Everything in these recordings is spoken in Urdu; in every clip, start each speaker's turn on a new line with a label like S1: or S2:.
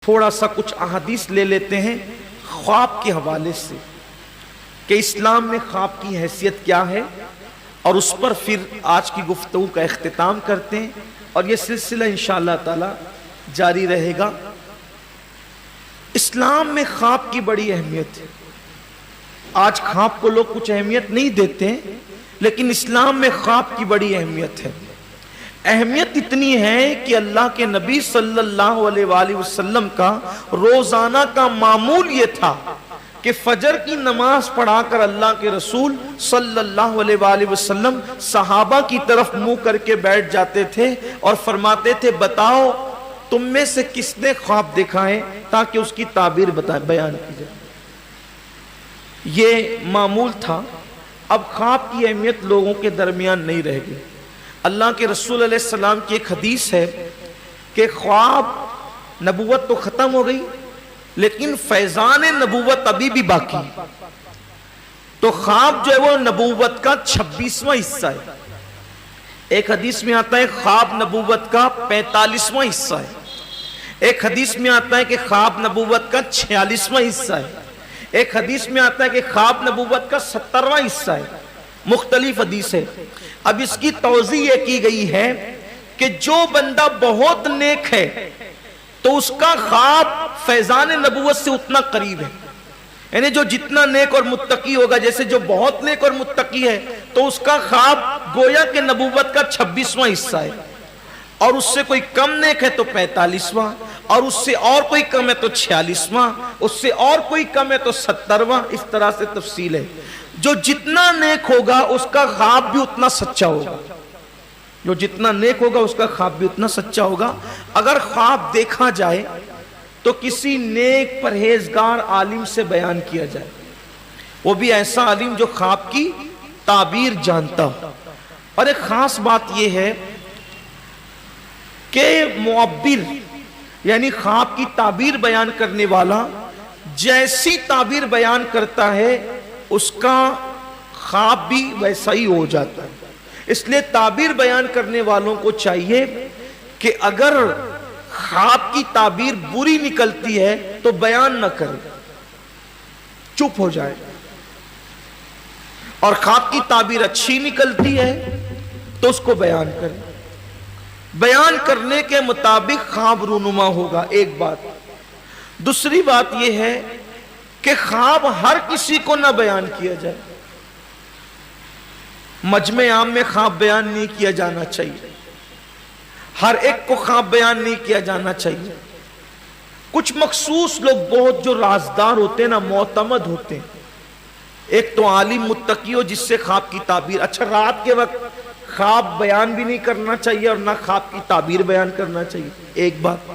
S1: تھوڑا سا کچھ احادیث لے لیتے ہیں خواب کے حوالے سے کہ اسلام میں خواب کی حیثیت کیا ہے، اور اس پر پھر آج کی گفتگو کا اختتام کرتے ہیں، اور یہ سلسلہ انشاءاللہ تعالی جاری رہے گا۔ اسلام میں خواب کی بڑی اہمیت ہے۔ آج خواب کو لوگ کچھ اہمیت نہیں دیتے ہیں، لیکن اسلام میں خواب کی بڑی اہمیت ہے۔ اہمیت اتنی ہے کہ اللہ کے نبی صلی اللہ علیہ وآلہ وسلم کا روزانہ کا معمول یہ تھا کہ فجر کی نماز پڑھا کر اللہ کے رسول صلی اللہ علیہ وآلہ وسلم صحابہ کی طرف منہ کر کے بیٹھ جاتے تھے اور فرماتے تھے، بتاؤ تم میں سے کس نے خواب دیکھا ہے، تاکہ اس کی تعبیر بیان کی جائے۔ یہ معمول تھا۔ اب خواب کی اہمیت لوگوں کے درمیان نہیں رہ گئی۔ اللہ کے رسول علیہ السلام کی ایک حدیث ہے کہ خواب، نبوت تو ختم ہو گئی لیکن فیضان نبوت ابھی بھی باقی۔ تو خواب جو ہے وہ نبوت کا 26واں حصہ ہے۔ ایک حدیث میں آتا ہے خواب نبوت کا 45واں حصہ ہے، ایک حدیث میں آتا ہے کہ خواب نبوت کا 46واں حصہ ہے، ایک حدیث میں آتا ہے کہ خواب نبوت کا 70واں حصہ ہے۔ مختلف حدیث ہے۔ اب اس کی توضیح یہ کی گئی ہے کہ جو بندہ بہت نیک ہے تو اس کا خواب فیضان نبوت سے اتنا قریب ہے، یعنی جو جتنا نیک اور متقی ہوگا، جیسے جو بہت نیک اور متقی ہے تو اس کا خواب گویا کہ نبوت کا 26واں حصہ ہے، اور اس سے کوئی کم نیک ہے تو 45واں، اور اس سے اور کوئی کم ہے تو 46واں، اس سے اور کوئی کم ہے تو 70واں۔ اس طرح سے تفصیل ہے۔ جو جتنا نیک ہوگا اس کا خواب بھی اتنا سچا ہوگا، جو جتنا نیک ہوگا اس کا خواب بھی اتنا سچا ہوگا۔ اگر خواب دیکھا جائے تو کسی نیک پرہیزگار عالم سے بیان کیا جائے، وہ بھی ایسا عالم جو خواب کی تعبیر جانتا ہو۔ اور ایک خاص بات یہ ہے کہ معبر یعنی خواب کی تعبیر بیان کرنے والا جیسی تعبیر بیان کرتا ہے اس کا خواب بھی ویسا ہی ہو جاتا ہے۔ اس لیے تعبیر بیان کرنے والوں کو چاہیے کہ اگر خواب کی تعبیر بری نکلتی ہے تو بیان نہ کرے، چپ ہو جائے، اور خواب کی تعبیر اچھی نکلتی ہے تو اس کو بیان کرے۔ بیان کرنے کے مطابق خواب رونما ہوگا، ایک بات۔ دوسری بات یہ ہے کہ خواب ہر کسی کو نہ بیان کیا جائے۔ مجمع عام میں خواب بیان نہیں کیا جانا چاہیے، ہر ایک کو خواب بیان نہیں کیا جانا چاہیے۔ کچھ مخصوص لوگ بہت جو رازدار ہوتے ہیں نا، معتمد ہوتے ہیں، ایک تو عالم متقی ہو جس سے خواب کی تعبیر، اچھا رات کے وقت خواب بیان بھی نہیں کرنا چاہیے اور نہ خواب کی تعبیر بیان کرنا چاہیے، ایک بات۔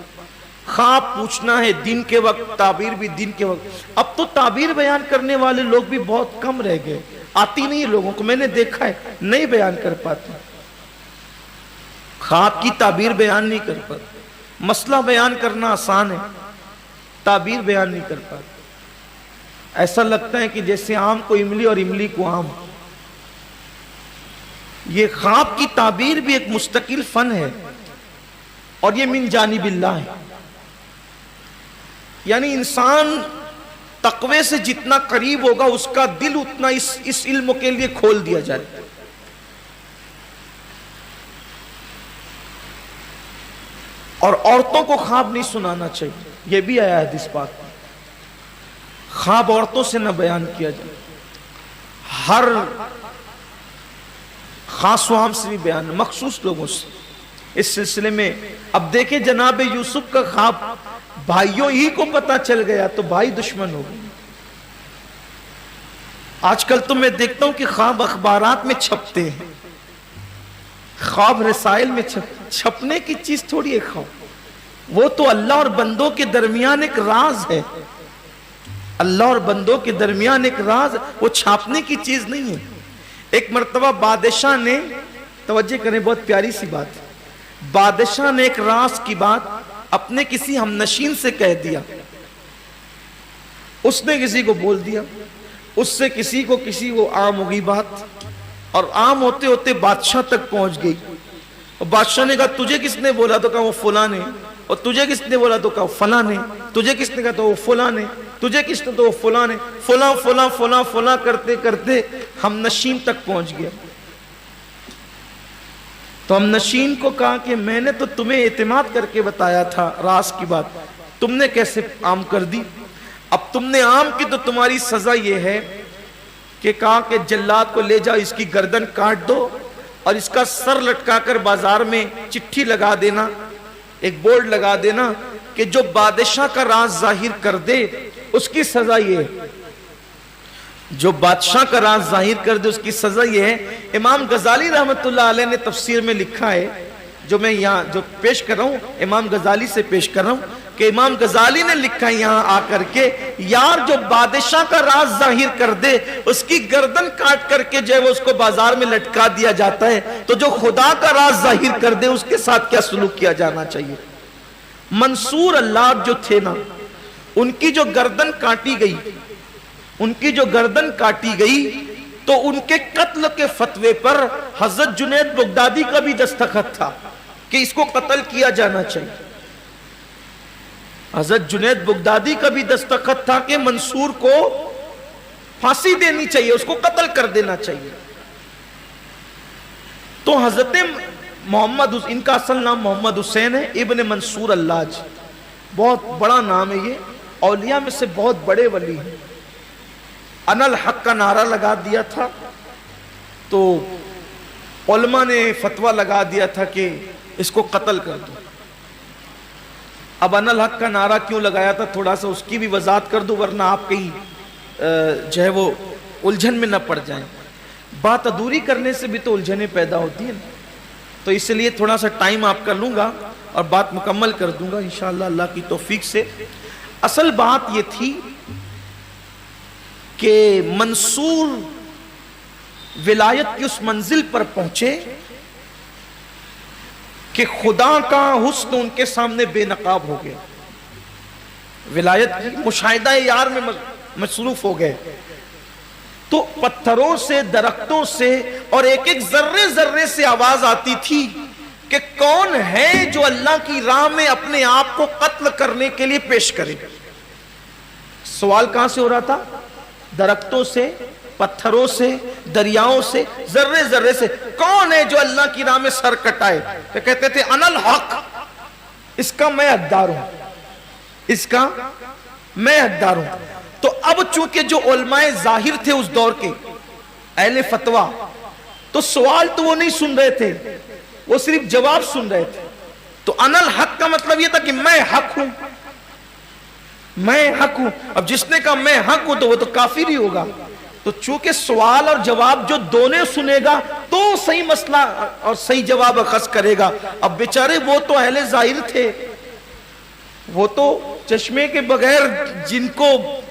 S1: خواب پوچھنا ہے دن کے وقت، تعبیر بھی دن کے وقت۔ اب تو تعبیر بیان کرنے والے لوگ بھی بہت کم رہ گئے، آتی نہیں لوگوں کو، میں نے دیکھا ہے نہیں بیان کر پاتے، خواب کی تعبیر بیان نہیں کر پاتے۔ مسئلہ بیان کرنا آسان ہے، تعبیر بیان نہیں کر پاتے۔ ایسا لگتا ہے کہ جیسے آم کو املی اور املی کو آم۔ یہ خواب کی تعبیر بھی ایک مستقل فن ہے، اور یہ من جانب اللہ ہے۔ یعنی انسان تقوی سے جتنا قریب ہوگا اس کا دل اتنا اس علم کے لیے کھول دیا جائے۔ اور عورتوں کو خواب نہیں سنانا چاہیے، یہ بھی آیا ہے حدیث پاک میں۔ خواب عورتوں سے نہ بیان کیا جائے، ہر خاص و عام سے بھی بیان، مخصوص لوگوں سے۔ اس سلسلے میں اب دیکھیں جناب یوسف کا خواب بھائیوں ہی کو پتہ چل گیا تو بھائی دشمن ہو گئے۔ آج کل تو میں دیکھتا ہوں کہ خواب اخبارات میں چھپتے ہیں، خواب رسائل میں چھپنے کی چیز تھوڑی ہے خواب، وہ تو اللہ اور بندوں کے درمیان ایک راز ہے، اللہ اور بندوں کے درمیان ایک راز، وہ چھاپنے کی چیز نہیں ہے۔ ایک مرتبہ بادشاہ نے، توجہ کریں بہت پیاری سی بات ہے، بادشاہ نے ایک راز کی بات اپنے کسی ہمنشین سے کہہ دیا، اس نے کسی کو بول دیا، اس سے کسی کو عام ہو گئی بات، اور عام ہوتے ہوتے بادشاہ تک پہنچ گئی۔ بادشاہ نے کہا تجھے کس نے بولا؟ تو کہا وہ فلاں نے۔ اور تجھے کس نے بولا؟ تو کہا فلاں نے. تجھے کس نے کہا؟ تو وہ فلاں نے. تجھے کس نے؟ تو وہ فلاں نے. فلاں فلاں فلاں فلاں کرتے کرتے ہم نشین تک پہنچ گیا. تو ہم نشین کو کہا کہ میں نے تو تمہیں اعتماد کر کے بتایا تھا راز کی بات, تم نے کیسے عام کر دی؟ اب تم نے عام کی تو تمہاری سزا یہ ہے کہ کہا کہ جلاد کو لے جاؤ, اس کی گردن کاٹ دو اور اس کا سر لٹکا کر بازار میں چٹھی لگا دینا, ایک بورڈ لگا دینا کہ جو بادشاہ کا راز ظاہر کر دے اس کی سزا یہ ہے. جو بادشاہ کا راز ظاہر کر دے اس کی سزا یہ ہے. امام غزالی رحمت اللہ علیہ نے تفسیر میں لکھا ہے, جو میں یہاں جو پیش کر رہا ہوں امام غزالی سے پیش کر رہا ہوں, کہ امام غزالی نے لکھا ہے یہاں آ کر کے, یار جو بادشاہ کا راز ظاہر کر دے اس کی گردن کاٹ کر کے جو ہے وہ اس کو بازار میں لٹکا دیا جاتا ہے, تو جو خدا کا راز ظاہر کر دے اس کے ساتھ کیا سلوک کیا جانا چاہیے. منصور اللہ جو تھے نا, ان کی جو گردن کاٹی گئی, ان کی جو گردن کاٹی گئی تو ان کے قتل کے فتوے پر حضرت جنید بغدادی کا بھی دستخط تھا کہ اس کو قتل کیا جانا چاہیے. حضرت جنید بغدادی کا بھی دستخط تھا کہ منصور کو پھانسی دینی چاہیے, اس کو قتل کر دینا چاہیے. تو حضرت محمد, ان کا اصل نام محمد حسین ہے, ابن منصور اللاج, بہت بڑا نام ہے یہ, اولیاء میں سے بہت بڑے ولی ہیں. انا الحق کا نعرہ لگا دیا تھا تو علماء نے فتویٰ لگا دیا تھا کہ اس کو قتل کر دو. اب انا الحق کا نعرہ کیوں لگایا تھا تھوڑا سا اس کی بھی وضاحت کر دو, ورنہ آپ کہیں جو ہے وہ الجھن میں نہ پڑ جائیں. بات ادھوری کرنے سے بھی تو الجھنیں پیدا ہوتی ہیں, تو اس لیے تھوڑا سا ٹائم آپ کا لوں گا اور بات مکمل کر دوں گا انشاءاللہ اللہ کی توفیق سے. اصل بات یہ تھی کہ منصور ولایت کی اس منزل پر پہنچے کہ خدا کا حسن ان کے سامنے بے نقاب ہو گیا, ولایت کی مشاہدہ یار میں مصروف ہو گئے. تو پتھروں سے, درختوں سے اور ایک ایک ذرے ذرے سے آواز آتی تھی کہ کون ہے جو اللہ کی راہ میں اپنے آپ کو قتل کرنے کے لیے پیش کرے. سوال کہاں سے ہو رہا تھا؟ درختوں سے, پتھروں سے, دریاؤں سے, ذرے ذرے سے, کون ہے جو اللہ کی راہ میں سر کٹائے؟ تو کہتے تھے انا الحق, اس کا میں حقدار ہوں, اس کا میں حقدار ہوں. تو اب چونکہ جو علماء ظاہر تھے اس دور کے, اہل فتویٰ, تو سوال تو وہ نہیں سن رہے تھے, وہ صرف جواب سن رہے تھے. تو انا الحق کا مطلب یہ تھا کہ میں حق ہوں, میں حق ہوں. اب جس نے کہا میں حق ہوں تو وہ تو کافر ہی ہوگا. تو چونکہ سوال اور جواب جو دونوں سنے گا تو صحیح مسئلہ اور صحیح جواب اخذ کرے گا. اب بیچارے وہ تو اہل ظاہر تھے, وہ تو چشمے کے بغیر جن کو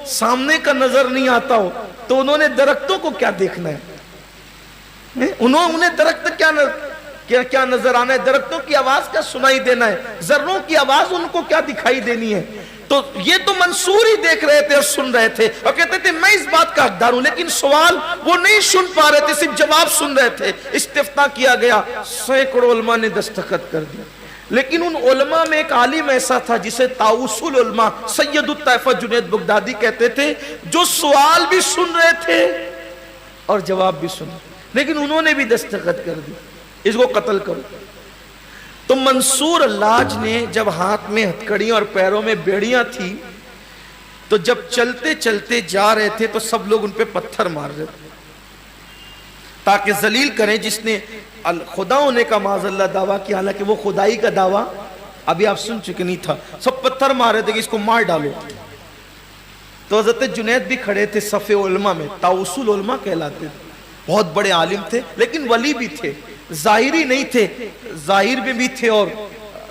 S1: سامنے کا نظر نہیں آتا ہو, تو انہوں نے درختوں کو کیا دیکھنا ہے؟ انہیں درخت کیا نظر آنا ہے؟ درختوں کی آواز کیا سنائی دینا ہے؟ ذروں کی آواز ان کو کیا دکھائی دینی ہے؟ تو یہ تو منصور ہی دیکھ رہے تھے اور سن رہے تھے اور کہتے تھے میں اس بات کا حقدار ہوں, لیکن سوال وہ نہیں سن پا رہے تھے, صرف جواب سن رہے تھے. استفتاء کیا گیا, سینکڑوں علماء نے دستخط کر دیا. لیکن ان علماء میں ایک عالم ایسا تھا جسے طاؤس العلماء سید الطائفہ جنید بغدادی کہتے تھے, جو سوال بھی سن رہے تھے اور جواب بھی سن, لیکن انہوں نے بھی دستخط کر دی اس کو قتل کرو. تو منصور اللاج نے جب ہاتھ میں ہتھکڑیاں اور پیروں میں بیڑیاں تھی, تو جب چلتے چلتے جا رہے تھے تو سب لوگ ان پہ پتھر مار رہے تھے تاکہ ذلیل کریں جس نے خدا ہونے کا معاذ اللہ دعویٰ کیا, حالانکہ وہ خدائی کا دعویٰ ابھی آپ سن چکے نہیں تھا. سب پتھر مار رہے تھے کہ اس کو مار ڈالو. تو حضرت جنید بھی کھڑے تھے صف علماء میں, طاؤس العلماء کہلاتے تھے, بہت بڑے عالم تھے لیکن ولی بھی تھے, ظاہری نہیں تھے, ظاہر میں بھی تھے اور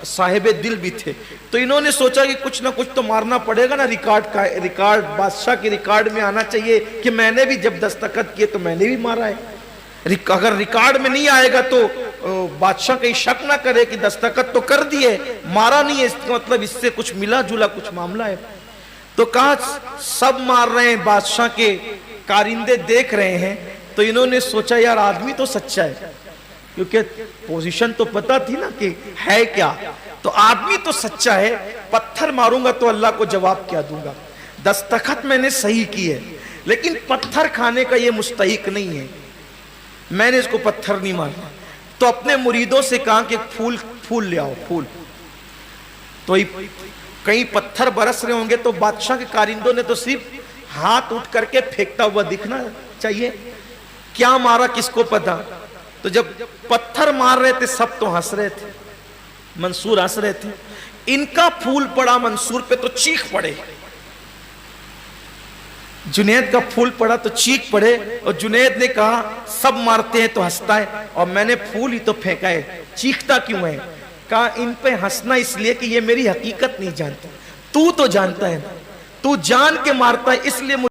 S1: صاحب دل بھی تھے. تو انہوں نے سوچا کہ کچھ نہ کچھ تو مارنا پڑے گا نا, ریکارڈ بادشاہ کے ریکارڈ میں آنا چاہیے کہ میں نے بھی جب دستخط کیے تو میں نے بھی مارا ہے. اگر ریکارڈ میں نہیں آئے گا تو بادشاہ کہیں شک نہ کرے کہ دستخط تو کر دیے, مارا نہیں ہے, اس کا مطلب اس سے کچھ ملا جلا کچھ معاملہ ہے. تو کہا سب مار رہے ہیں, بادشاہ کے کارندے دیکھ رہے ہیں. تو انہوں نے سوچا یار آدمی تو سچا ہے, کیونکہ پوزیشن تو پتا تھی نا کہ ہے کیا. تو آدمی تو سچا ہے، پتھر ماروں گا تو اللہ کو جواب کیا دوں گا؟ دستخط میں نے صحیح کی ہے لیکن پتھر کھانے کا یہ مستحق نہیں ہے، میں نے اس کو پتھر نہیں مارنا۔ تو اپنے مریدوں سے کہا کہ پھول لے آؤ، پھول۔ تو کئی پتھر برس رہے ہوں گے تو بادشاہ کے کارندوں نے تو صرف ہاتھ اٹھ کر کے پھینکتا ہوا دکھنا چاہیے، کیا مارا کس کو پتا۔ تو جب پتھر مار رہے تھے سب تو ہنس رہے تھے، منصور ہنس رہے تھے، ان کا پھول پڑا منصور پہ تو چیخ پڑے، جنید کا پھول پڑا تو چیخ پڑے، اور جنید نے کہا سب مارتے ہیں تو ہنستا ہے اور میں نے پھول ہی تو پھینکا ہے، چیختا کیوں ہے؟ کہا ان پہ ہنسنا اس لیے کہ یہ میری حقیقت نہیں جانتا، تو جانتا ہے، تو جان کے مارتا ہے اس لیے